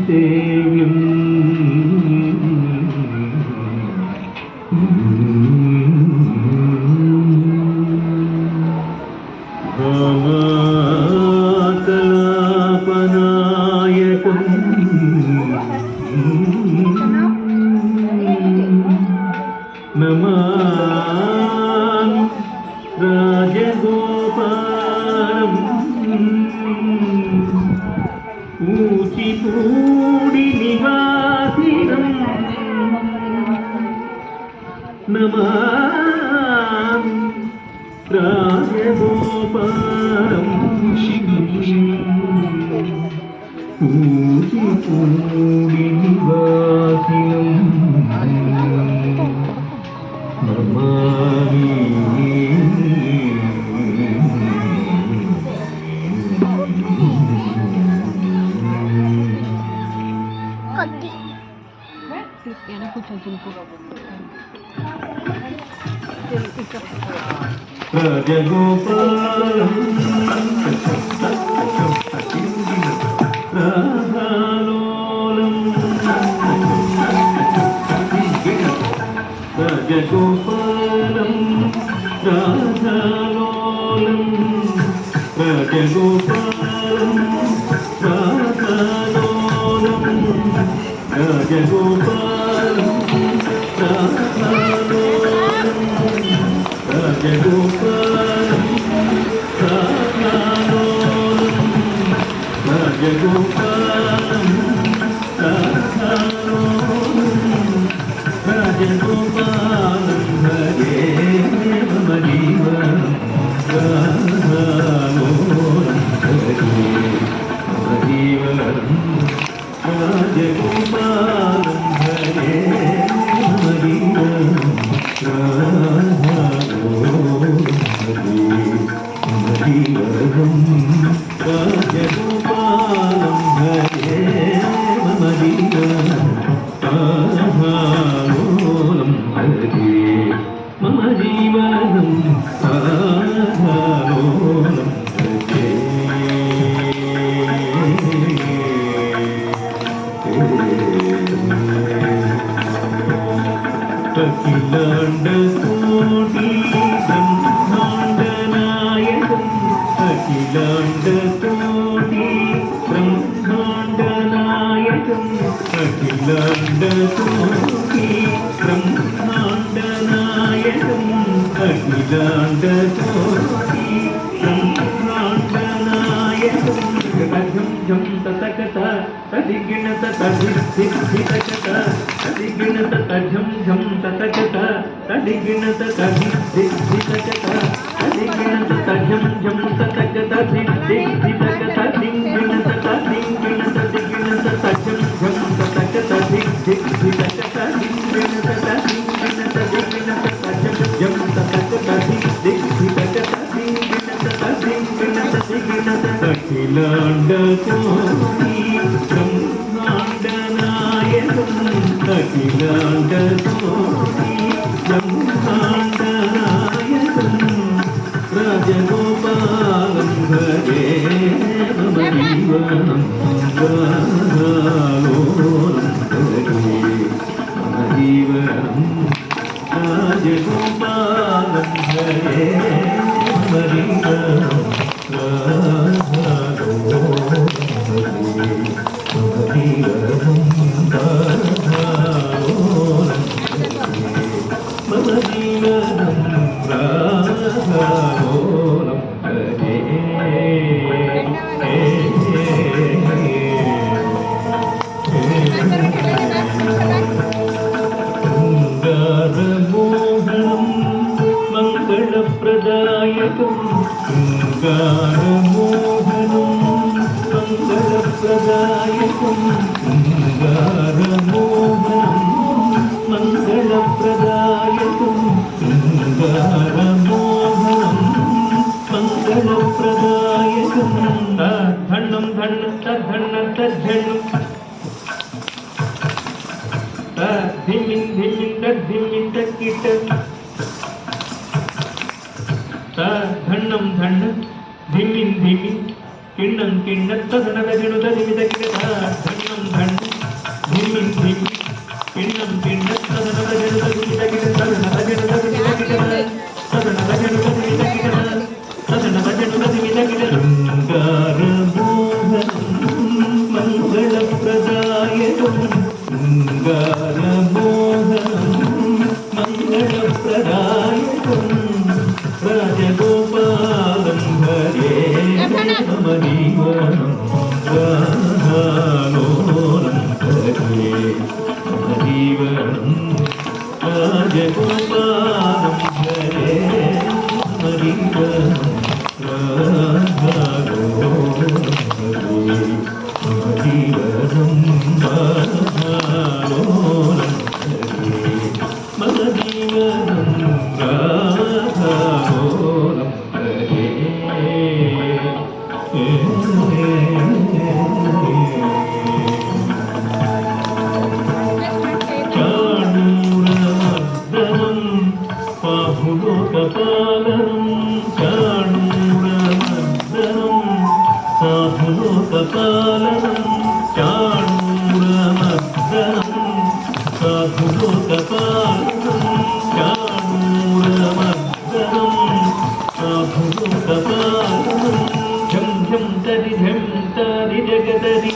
सिद्धेन्द्रयोगिसंसेव्यम् भामाकलापनायकम् नमामि राजगोपालम् ऊचिपूडि निवासिनम् नमामि राजगोपालम् ऊचिपूडि निवासिनम् नमामि राजगोपालम् राधालोलम् राजगोपालम् राधालोलम् राजगोपालम् राधालोलम् राजगोपालम् राधालोलम् राजगोपालम् राधालोलम् राजगोपालम् राधालोलम् राजगोपालम् हरे मम जीवनं राधालोलम् हरे मम जीवनं राजगोपालम् हरे मम जीवनं राधालोलम् हरे मम जीवनं राजगोपालम् हरे मम जीवनं राधालोलम् हरे मम जीवनं राधालोलम् हरे अखिलाण्डकोटि ब्रह्माण्डनायकम् अखिलाण्डकोटि ब्रह्माण्डनायकम् अखिलाण्डकोटि ब्रह्माण्डनायकम् अखिलाण्डकोटि ब्रह्माण्डनायकम् झं झं ततकत तदिगिणत तदिद्धितकत तदिगिणत तझं झं ततकत तदिगिणत तदिद्धितकत तदिगिणत तझं झं ततकत दिद्धितकत दिङ्गिणत तदिगिणत दिगिणत तझं झं ततकत दिद्धितकत दिङ्गिणत तदिगिणत दिगिणत तझं झं ततकत दिद्धितकत दिङ्गिणत तदिगिणत दिगिणत अखिलाण्डकोटि ब्रह्माण्डनायकम् अखिलाण्डकोटि ब्रह्माण्डनायकम् राजगोपालम् भजे मम जीवनं राधालोलम् भजे मम जीवनं राजगोपालम् भजे मम जीवनं राधालोलम् भजे मम जीवनं राधालोलम् भजे मम जीवनं राधालोलम् भजे शृङ्गारमोहनं मङ्गलप्रदायकं शृङ्गारमोहनं मङ्गलप्रदायकं शृङ्गारमोहनं मङ्गलप्रदायकं शृङ्गारमोहनं मङ्गलप्रदायकं धन्नं धन्न तद्धन्न तद्धन्नु धिमिन् धिमिन् तद्धिमिन् तक्किट धन्नं धन्न धिमिन् धिमिन् కిండం కిండ తదనద జనుద నిమిద కిట ధన్నం ధన్ ధిమ్మిం ధిమ్ కిండం కిండ తదనద జనుద నిమిద కిట తదనద జనుద నిమిద కిట తదనద జనుద నిమిద కిట తదనద జనుద నిమిద కిట శృంగార మోహనం మంగళప్రదాయకం శృంగార మోహనం మంగళప్రదాయకం రాజగోపాలం హరే మమనీవనం రాలోలం హరే మమనీవనం రాజగోపాలం హరే మమనీవనం రాలోలం హరే మమనీవనం రాలోలం హరే మమనీవనం రాలోలం హరే చాణూరమర్దనం సాధులోకపాలనం చాణూరమర్దనం సాధులోకపాలనం చాణూరమర్దనం సాధులోకపాలనం చాణూరమర్దనం సాధులోకపాలనం ఝం ఝం తరి జగదరి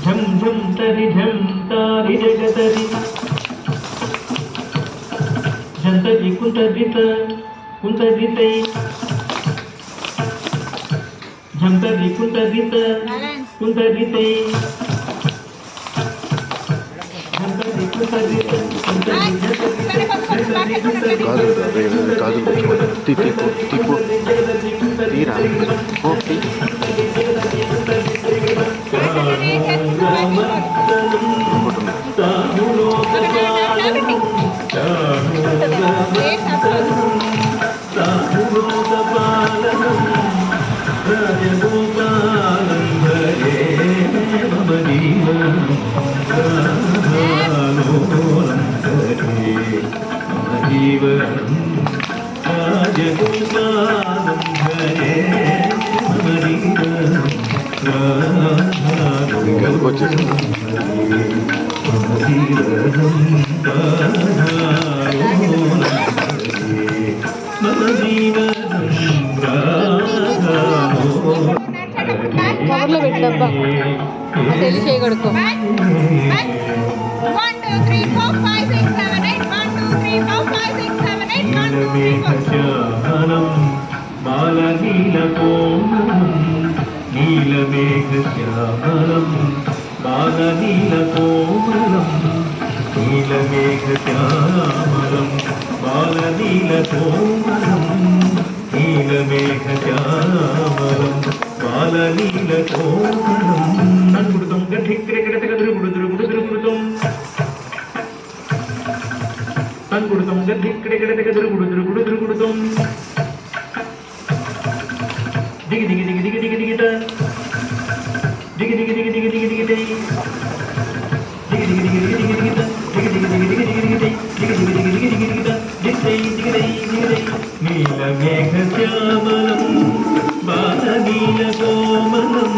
ఝం ఝం తరి జగదరి జంతరి కుంతరితై జంతరి కుంతరితై కాదు తీపు తీరా రాజగోపాలం హరే మమనీవనం రాలోలం హరే మమనీవనం రాజగోపాలం హరే మమనీవనం రాలోలం మమనీవనం రాలోలం హరే మమనీవనం కవర్లో పెట్టబ్బా తెలిసి చేయగడుకో 1 2 3 4 5 6 7 8 1 2 3 4 5 6 7 8 1 2 3 4 బాలనీలకోమలం నీలమేఘశ్యామలం బాలనీలకోమలం నీలమేఘశ్యామలం బాలనీలకోమలం నీలమేఘశ్యామలం బాలనీలకోమలం తన్గుడుతం గధిక్రెగడతగదురుగుడుదురుగుడుదురుగుడుతం తన్గుడుతం గధిక్రెగడతగదురుగుడుదురుగుడుదురుగుడుతం దిగి దిగి దిగి దిగి దిగి దిగిట దిగి దిగి దిగి దిగి దిగి దిగిట దిగి దిగి దిగి దిగి దిగి దిగిట దిగి దిగి దిగి దిగి దిగి దిగిట దిగి దిగి దిగి దిగి దిగి దిగిట దిగిటై దిగిటై దిగిటై నీలమేఘశ్యామలం బాలనీలకోమలం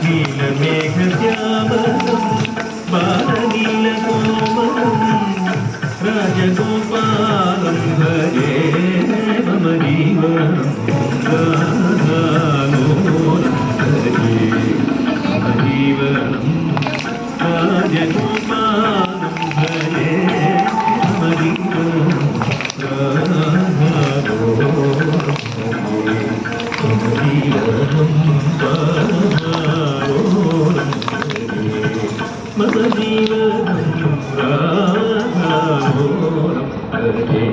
నీలమేఘశ్యామలం బాలనీలకోమలం రాజగోపాలం హరే మమనీవనం రాలోలం హరే మమనీవనం రాజగోపాలం హరే మమనీవనం రాలోలం హరే మమనీవనం రాలోలం హరే మమనీవనం రాలోలం హరే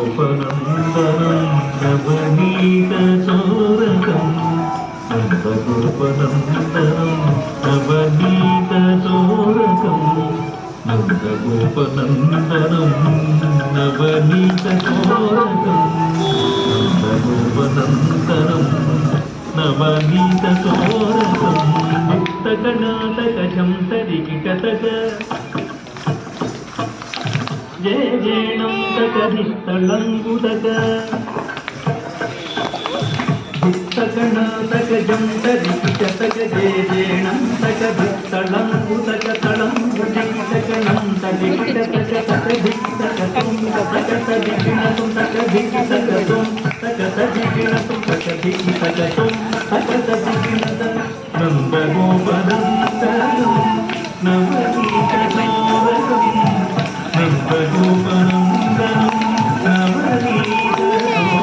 గోపనందనం నవనీత చోరకం నందగోపనందనం నవనీత చోరకం నందగోపనందనం నవనీత చోరకం నందగోపనందనం నవనీత సోరసం ముక్తకనాటకజం తరికిటతక జయ జేణం తకధిస్తళంగుదక భిత్తకనాటకజం తరికిటతక జయ జేణం తకధిస్తళంగుదక తళంగుదికిటకణం తలికిటతక తకధిస్తకతం తకతదికిణతం తకధికిటకతం తకతదికిణతం తకధికిటకతం తకతదికిణతం నందగోపనందనం నవనీత సోరసం నందగోపనందనం నవనీత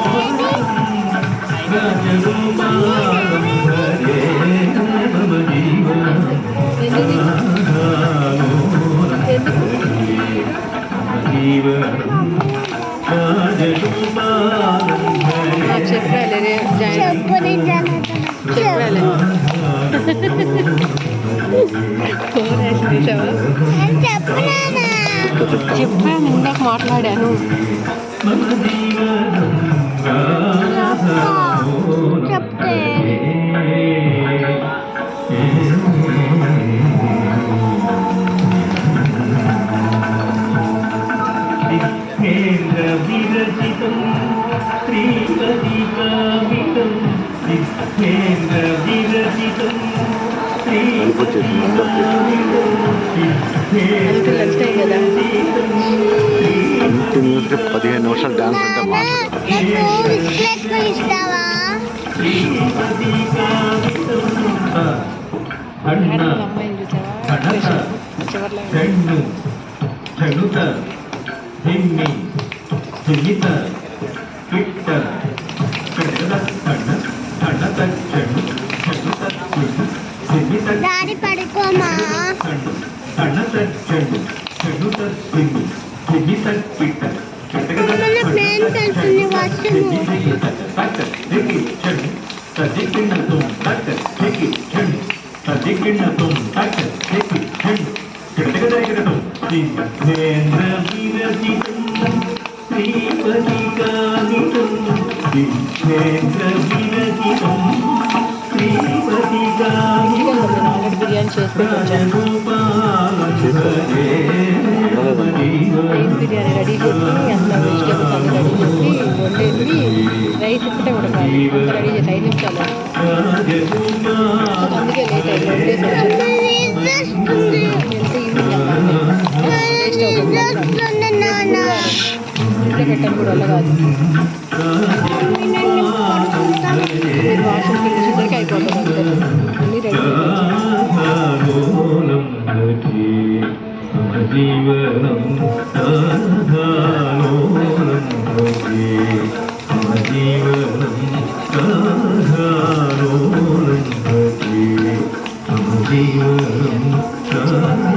సోరసం రాజగోపాలం హరే మమ జీవనం జీవనం రాజగోపాలం హరే చెప్పాలి చెప్పాలి చెప్పాను ఇందాక మాట్లాడాను. మమ జీవనం చెప్తే సిద్ధేంద్ర విరచితం శ్రీపతికామితం సిద్ధేంద్ర విరచితం కంటిన్యూస్గా 15 నిమిషాలు డాన్స్ అంటే మాట్లాడతారు. ఇస్తావా అమ్మాయిని చూసావా చివర్లో క్షణుత హిమ్మి హిమిత కిట్ట కణత కణ కణత క్షణు క్షణుత హిమిత దారి పడుకోమా కణత క్షణు క్షణుత హిమి హిమిత కిట్ట మన ప్లాన్ కలిసింది వర్షము తదికిణతం తట్ దికి క్షణు తదికిణతం తట్ దికి క్షణు కిటకదగిరతం సిద్ధేంద్ర విరచితం శ్రీపతికామితం సిద్ధేంద్ర విరచితం శ్రీపతికామితం ఆల్రెడీ బిర్యానీ చేసుకుంటూ వచ్చాను. రైస్ బిర్యానీ రెడీ చేసి అంత వెజిటేబుల్స్ అన్ని రెడీ చేసి వండేసి రైస్ ఒక్కటే ఉడకాలి అంత రెడీ చేసి 5 నిమిషాలు. అందుకే లేట్ అయింది వండేసి వచ్చాను. వెళ్తే ఈవినింగ్ వేస్ట్ అవుతుంది. ఇంట్లో పెట్టడం కూడా వల్ల కాదు. మీరు వాషింగ్ వచ్చేసరికి అయిపోతుంది అంతే. అన్నీ రెడీ జీవనం జీవనం జీవనం